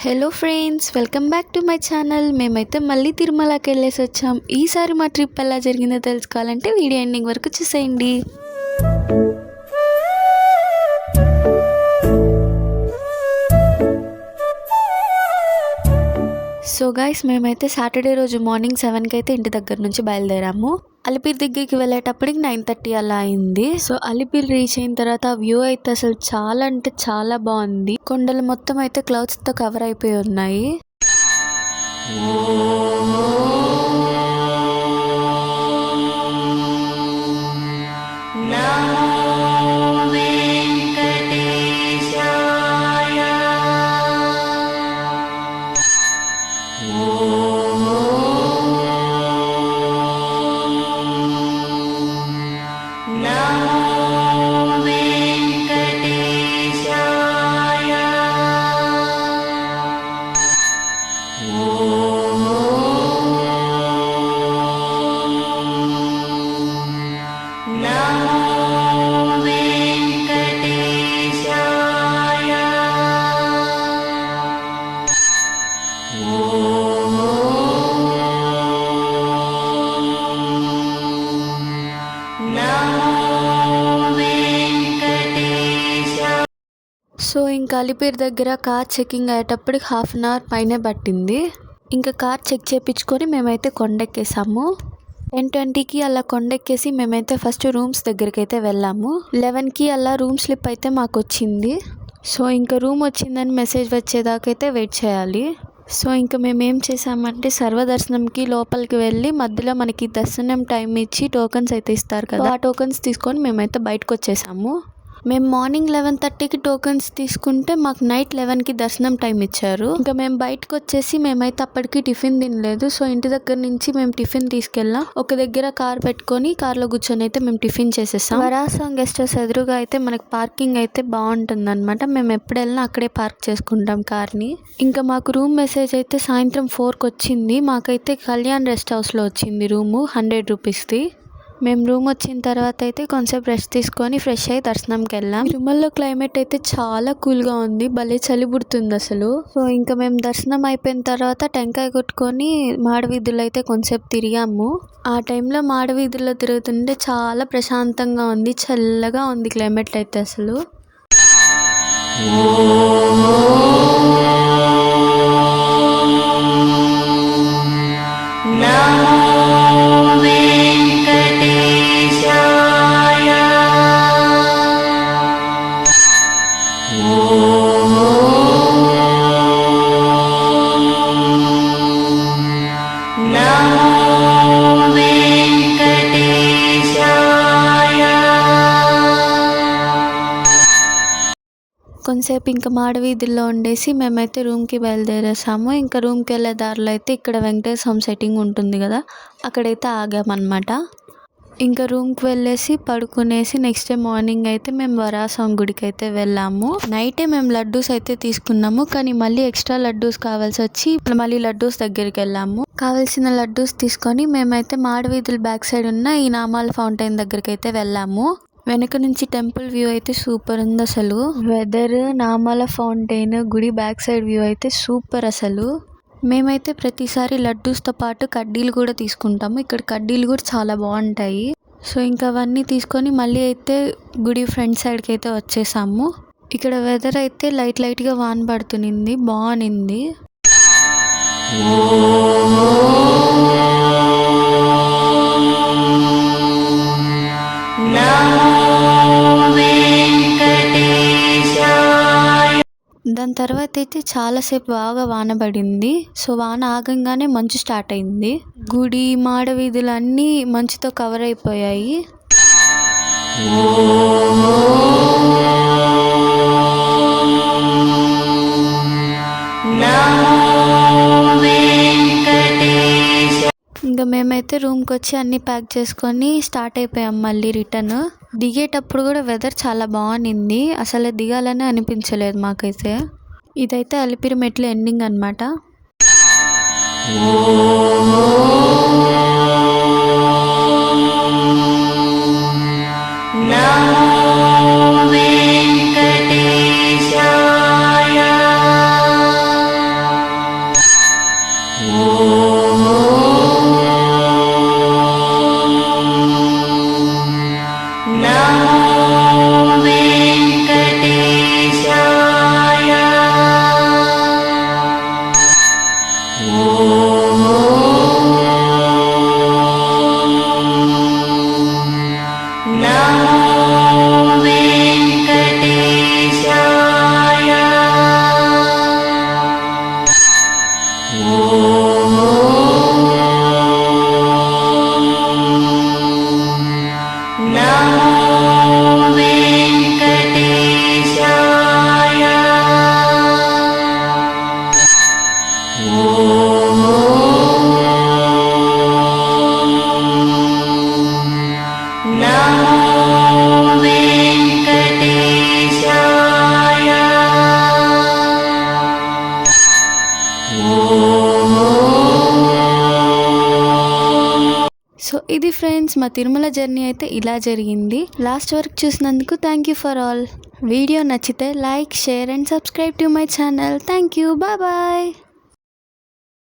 Hello friends, welcome back to my channel. మేమైతే మళ్ళీ తిరుమలకి వెళ్ళేసి వచ్చాం. ఈసారి మా ట్రిప్ ఎలా జరిగిందో తెలుసుకోవాలంటే వీడియో ఎండింగ్ వరకు చూసేయండి. సో గైస్, మేమైతే సాటర్డే రోజు మార్నింగ్ 7కి అయితే ఇంటి దగ్గర నుంచి బయలుదేరాము. అలిపిరి దగ్గరికి వెళ్ళేటప్పటికి 9:30 అలా అయింది. సో అలిపిరి రీచ్ అయిన తర్వాత వ్యూ అయితే అసలు చాలా అంటే చాలా బాగుంది. కొండలు మొత్తం అయితే క్లౌడ్స్ తో కవర్ అయిపోయి ఉన్నాయి. సో ఇంకా అలిపిరి దగ్గర కార్ చెకింగ్ అయ్యేటప్పటికి 1/2 అవర్ పైనే పట్టింది. ఇంకా కార్ చెక్ చేయించుకొని మేమైతే కొండెక్కేసాము. 10:20కి అలా కొండెక్కేసి మేమైతే ఫస్ట్ రూమ్స్ దగ్గరికి అయితే వెళ్ళాము. 11కి అలా రూమ్ స్లిప్ అయితే మాకు వచ్చింది. సో ఇంకా రూమ్ వచ్చిందని మెసేజ్ వచ్చేదాకైతే వెయిట్ చేయాలి. సో ఇంకా మేము ఏం చేసామంటే సర్వదర్శనంకి లోపలికి వెళ్ళి మధ్యలో మనకి దర్శనం టైం ఇచ్చి టోకన్స్ అయితే ఇస్తారు కదా, ఆ టోకన్స్ తీసుకొని మేమైతే బయటకు వచ్చేసాము. మేము మార్నింగ్ 11:30కి టోకన్స్ తీసుకుంటే మాకు నైట్ 11కి దర్శనం టైం ఇచ్చారు. ఇంకా మేము బయటకు వచ్చేసి మేమైతే అప్పటికి టిఫిన్ తినలేదు. సో ఇంటి దగ్గర నుంచి మేము టిఫిన్ తీసుకెళ్ళాం. ఒక దగ్గర కార్ పెట్టుకొని కార్లో కూర్చొని అయితే మేము టిఫిన్ చేసేసాం. వరాసం గెస్ట్ హౌస్ ఎదురుగా అయితే మనకి పార్కింగ్ అయితే బాగుంటుంది అనమాట. మేము ఎప్పుడు వెళ్ళినా అక్కడే పార్క్ చేసుకుంటాం కార్ని. ఇంకా మాకు రూమ్ మెసేజ్ అయితే సాయంత్రం 4కి వచ్చింది. మాకైతే కళ్యాణ్ రెస్ట్ హౌస్లో వచ్చింది రూము 100 రూపీస్ది. మేము రూమ్ వచ్చిన తర్వాత అయితే కొంచెంసేపు రెస్ట్ తీసుకొని ఫ్రెష్ అయ్యి దర్శనంకి వెళ్ళాం. తిరుమలలో క్లైమేట్ అయితే చాలా కూల్గా ఉంది, భలే చలి పుడుతుంది అసలు. సో ఇంకా మేము దర్శనం అయిపోయిన తర్వాత టెంకాయ కొట్టుకొని మాడవీధులు అయితే కొంచెంసేపు తిరిగాము. ఆ టైంలో మాడవీధుల్లో తిరుగుతుంటే చాలా ప్రశాంతంగా ఉంది, చల్లగా ఉంది క్లైమేట్ అయితే అసలు. కొంతసేపు ఇంకా మాడవీధుల్లో ఉండేసి మేమైతే రూమ్కి బయలుదేరేసాము. ఇంకా రూమ్కి వెళ్ళే దారిలో అయితే ఇక్కడ వెంకటేశ్వర స్వామి సెట్టింగ్ ఉంటుంది కదా, అక్కడైతే ఆగామన్నమాట. ఇంకా రూమ్కి వెళ్ళేసి పడుకునేసి నెక్స్ట్ డే మార్నింగ్ అయితే మేము వరాసం గుడికి అయితే వెళ్ళాము. నైటే మేము లడ్డూస్ అయితే తీసుకున్నాము, కానీ మళ్ళీ ఎక్స్ట్రా లడ్డూస్ కావాల్సి వచ్చి మళ్ళీ లడ్డూస్ దగ్గరికి వెళ్ళాము. కావాల్సిన లడ్డూస్ తీసుకొని మేమైతే మాడవీధుల బ్యాక్ సైడ్ ఉన్న ఈ నామాల ఫౌంటైన్ దగ్గరికి అయితే వెళ్ళాము. వెనక నుంచి టెంపుల్ వ్యూ అయితే సూపర్ ఉంది అసలు. వెదర్, నామాల ఫౌంటైన్, గుడి బ్యాక్ సైడ్ వ్యూ అయితే సూపర్ అసలు. మేమైతే ప్రతిసారి లడ్డూస్తో పాటు కడ్డీలు కూడా తీసుకుంటాము. ఇక్కడ కడ్డీలు కూడా చాలా బాగుంటాయి. సో ఇంకా అవన్నీ తీసుకొని మళ్ళీ అయితే గుడి ఫ్రంట్ సైడ్కి అయితే వచ్చేసాము. ఇక్కడ వెదర్ అయితే లైట్గా వాన పడుతుంది, బాగుంది. దాని తర్వాత అయితే చాలాసేపు బాగా వాన పడింది. సో వాన ఆగంగానే మంచు స్టార్ట్ అయింది. గుడి, మాడవీధులు అన్నీ మంచుతో కవర్ అయిపోయాయి. ఇంకా మేమైతే రూమ్కి వచ్చి అన్నీ ప్యాక్ చేసుకొని స్టార్ట్ అయిపోయాం మళ్ళీ రిటర్న్. దిగేటప్పుడు కూడా వెదర్ చాలా బాగుంది, అసలు దిగాలని అనిపించలేదు మాకైతే. ఇదైతే అలిపిరి మెట్లు ఎండింగ్ అనమాట. సో ఇది ఫ్రెండ్స్ మా తిరుమల జర్నీ అయితే ఇలా జరిగింది. లాస్ట్ వరకు చూసినందుకు thank you for all. Video నచ్చితే like, share and subscribe to my channel. Thank you. Bye.